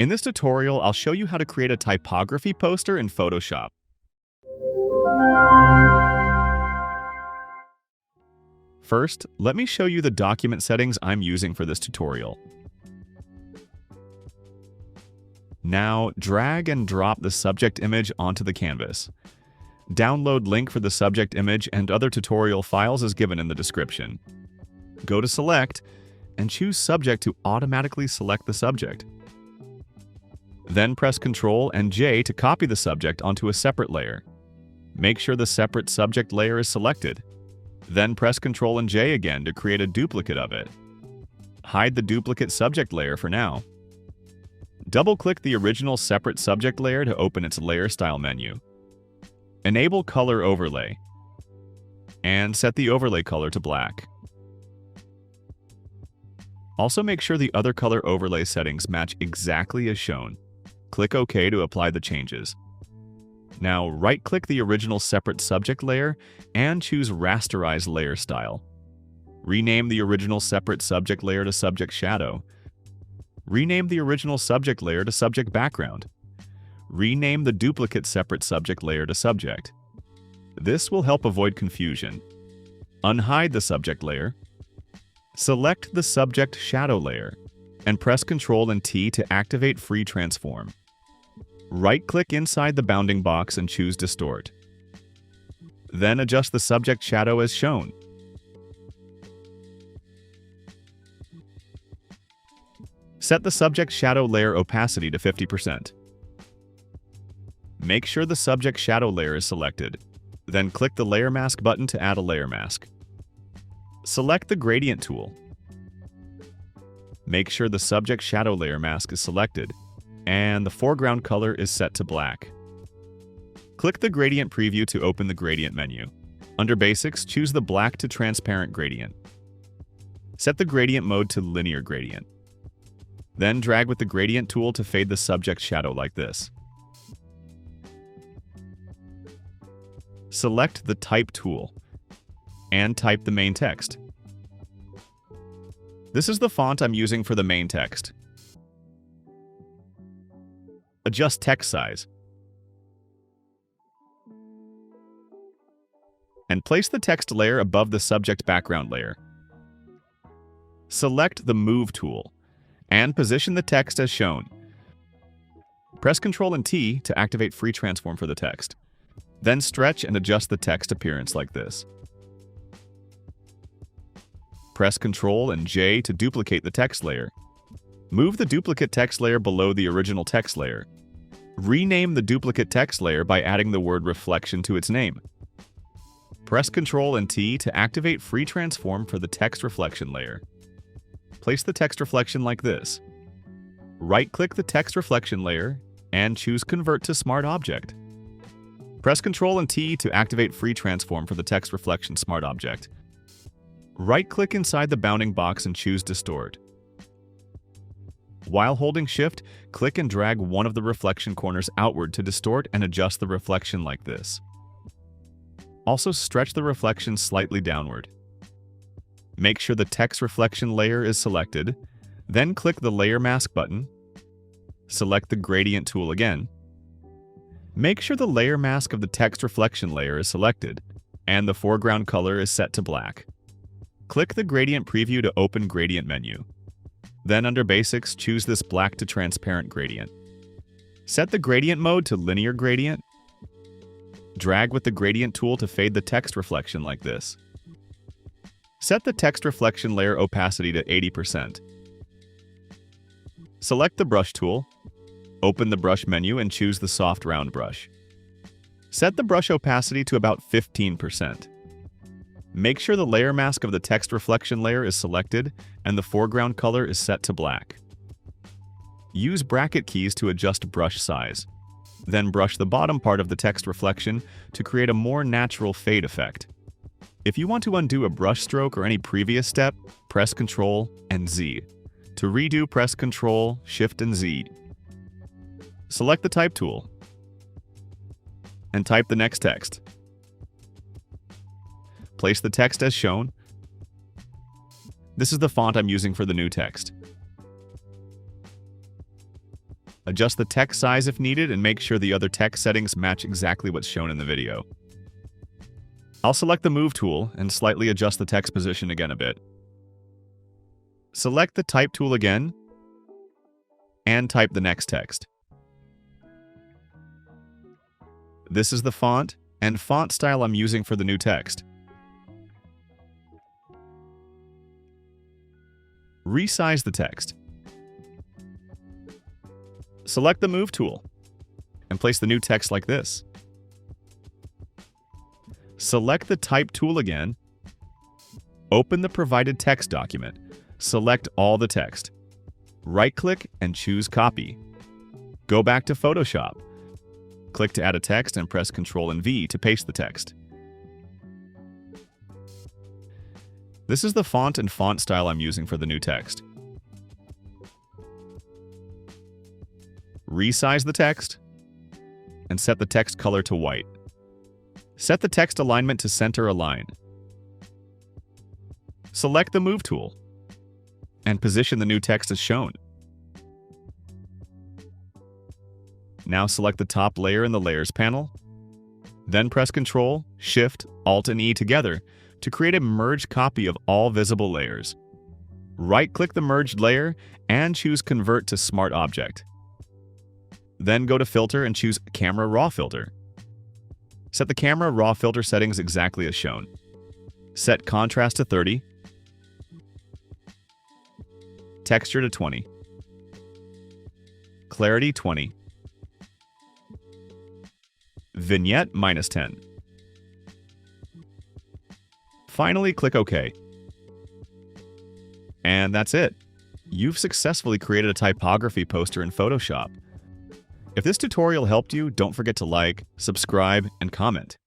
In this tutorial, I'll show you how to create a typography poster in Photoshop. First, let me show you the document settings I'm using for this tutorial. Now, drag and drop the subject image onto the canvas. Download link for the subject image and other tutorial files is given in the description. Go to Select and choose Subject to automatically select the subject. Then press Ctrl and J to copy the subject onto a separate layer. Make sure the separate subject layer is selected. Then press Ctrl and J again to create a duplicate of it. Hide the duplicate subject layer for now. Double-click the original separate subject layer to open its Layer Style menu. Enable Color Overlay, and set the overlay color to black. Also make sure the other color overlay settings match exactly as shown. Click OK to apply the changes. Now right-click the original separate subject layer and choose Rasterize Layer Style. Rename the original separate subject layer to Subject Shadow. Rename the original subject layer to Subject Background. Rename the duplicate separate subject layer to Subject. This will help avoid confusion. Unhide the subject layer. Select the Subject Shadow layer and press Ctrl and T to activate Free Transform. Right-click inside the bounding box and choose Distort. Then adjust the subject shadow as shown. Set the subject shadow layer opacity to 50%. Make sure the subject shadow layer is selected. Then click the Layer Mask button to add a layer mask. Select the Gradient tool. Make sure the subject shadow layer mask is selected and the foreground color is set to black. Click the Gradient preview to open the Gradient menu. Under Basics, choose the Black to Transparent gradient. Set the gradient mode to Linear Gradient. Then drag with the Gradient tool to fade the subject shadow like this. Select the Type tool and type the main text. This is the font I'm using for the main text. Adjust text size. And place the text layer above the subject background layer. Select the Move tool and position the text as shown. Press Ctrl and T to activate Free Transform for the text. Then stretch and adjust the text appearance like this. Press Ctrl and J to duplicate the text layer. Move the duplicate text layer below the original text layer. Rename the duplicate text layer by adding the word reflection to its name. Press Ctrl and T to activate Free Transform for the text reflection layer. Place the text reflection like this. Right-click the text reflection layer and choose Convert to Smart Object. Press Ctrl and T to activate Free Transform for the text reflection smart object. Right-click inside the bounding box and choose Distort. While holding Shift, click and drag one of the reflection corners outward to distort and adjust the reflection like this. Also stretch the reflection slightly downward. Make sure the text reflection layer is selected, then click the Layer Mask button. Select the Gradient tool again. Make sure the layer mask of the text reflection layer is selected, and the foreground color is set to black. Click the Gradient preview to open Gradient menu. Then under Basics, choose this Black to Transparent gradient. Set the Gradient mode to Linear Gradient. Drag with the Gradient tool to fade the text reflection like this. Set the text reflection layer opacity to 80%. Select the Brush tool. Open the Brush menu and choose the Soft Round brush. Set the brush opacity to about 15%. Make sure the layer mask of the text reflection layer is selected and the foreground color is set to black. Use bracket keys to adjust brush size. Then brush the bottom part of the text reflection to create a more natural fade effect. If you want to undo a brush stroke or any previous step, press Ctrl and Z. To redo, press Ctrl, Shift and Z. Select the Type tool and type the next text. Place the text as shown. This is the font I'm using for the new text. Adjust the text size if needed and make sure the other text settings match exactly what's shown in the video. I'll select the Move tool and slightly adjust the text position again a bit. Select the Type tool again and type the next text. This is the font and font style I'm using for the new text. Resize the text. Select the Move tool and place the new text like this. Select the Type tool again. Open the provided text document. Select all the text. Right-click and choose Copy. Go back to Photoshop. Click to add a text and press Ctrl and V to paste the text. This is the font and font style I'm using for the new text. Resize the text and set the text color to white. Set the text alignment to center align. Select the Move tool and position the new text as shown. Now select the top layer in the Layers panel. Then press Ctrl, Shift, Alt, and E together to create a merged copy of all visible layers. Right-click the merged layer and choose Convert to Smart Object. Then go to Filter and choose Camera Raw Filter. Set the Camera Raw Filter settings exactly as shown. Set Contrast to 30, Texture to 20, Clarity 20, Vignette -10. Finally, click OK. And that's it. You've successfully created a typography poster in Photoshop. If this tutorial helped you, don't forget to like, subscribe, and comment.